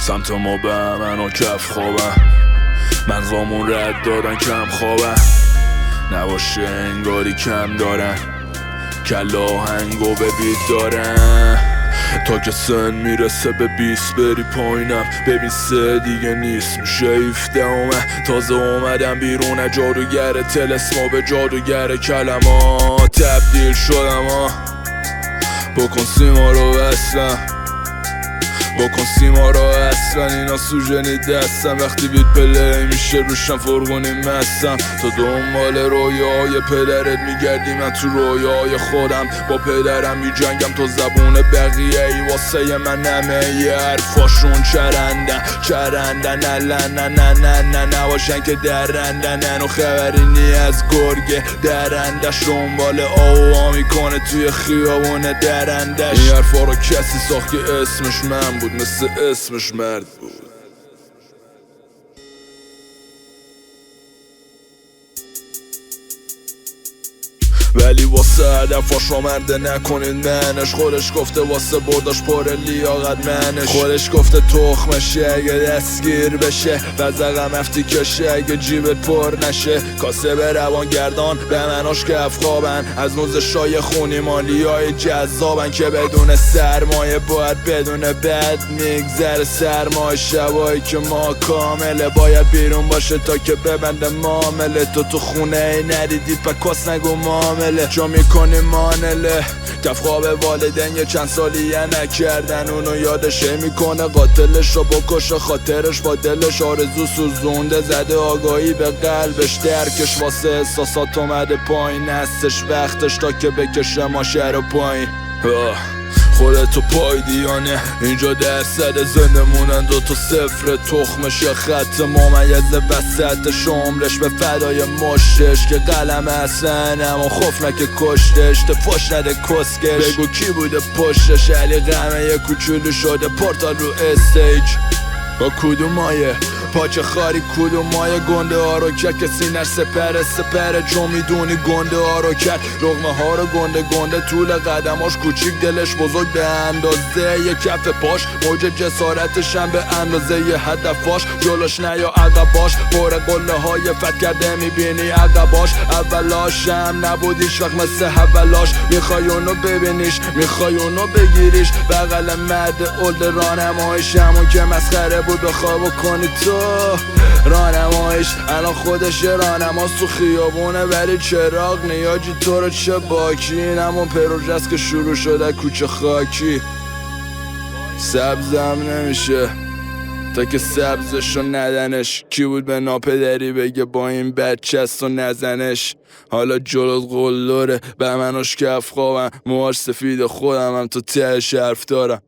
سمت ما به من و کف خوابن، مغزامون رد دادن کم خوابن، نباشه انگاری کم دارن، کلا هنگو به بیت دارن. تا که سن میرسه به 20 بری پایینم، ببین 3 دیگه نیست میشه 17. تازه اومدم بیرون جادوگر تلسما به جادوگر کلمات تبدیل شدم. بکن سیما رو بستم، بکن سیما رو اصلا اینا سوژنی دستم. وقتی بیت پلی میشه روشم فرغونی مستم. تا دنبال رویای پدرت میگردی، من تو رویای خودم با پدرم میجنگم. تو زبون بقیه ای واسه من همه ی حرفاشون چرندن نه نباشن که درندن و خبری نی از گرگه درندش. دنبال آوا میکنه توی خیابون درندش. این حرفا رو کسی ساخت که اسمش من بود، مثل اسمش مرد بود. ولی واسه هدفاش آمرده نکنید منش. خودش گفته واسه برداش پر لیاقت منش. خودش گفته تخمشه اگه دستگیر بشه، وزقم افتی کشه اگه جیبت پر نشه. کاسه به روان گردان به مناش کف خوابن، از نوز شای خونی مالی های جذابن که بدون سرمایه باید بدون بد میگذره. سرمایه شبایی که ما کامله باید بیرون باشه تا که ببنده معامله. تو خونه ای ندیدی پکاس نگو معامله، جا میکنی مانله. کف خواب والدین یه چند سالیه نکردن، اونو یادشه میکنه قاتلش رو بکشه. خاطرش با دلش آرزو سوزونده، زده آگاهی به قلبش درکش. واسه احساسات اومده پایین، هستش وقتش تا که بکشه ماشه رو پایین. خودتو پای دیانه اینجا درصد زنده مونن 2 تا 0 تخمش خط ممیز وسطش. عمرش به فدای مشتش که قلم حسن اما خوف نکه کشتش. تفاش نده کسکش بگو کی بوده پشتش. علی غمه یه کوچولو شده پورتال رو استیج. با کدوم مایه پاچه خاری کدوم مایه گنده ها رو کرد که سینر سپره جو میدونی گنده ها رو کرد. رغمه ها رو گنده طول قدماش کوچیک دلش بزرگ به اندازه یه کف پاش. موج جسارتش هم به اندازه یه هدفاش. جلوش نیا عقباش پر قله های فت کرده میبینی عقباش. اولاش هم نبودیش وقت مثل اولاش. میخوای اونو ببینیش میخوای اونو بگیریش. بغل مرد اولد رانمایش همون که مسخره بود بخواه بکنی تو رانمایش. الان خودش رانماست تو خیابونه ولی چراغ نیاجی تو رو چه باکی. این همون پروژه‌ست که شروع شده کوچه خاکی. سبزم نمیشه تا که سبزشو ندنش. کی بود به ناپدری بگه با این بچه‌ست و نزنش. حالا جلوت قلدره به مناش کف خوابم، موهاش سفید خودم هم تو تهش حرف دارم.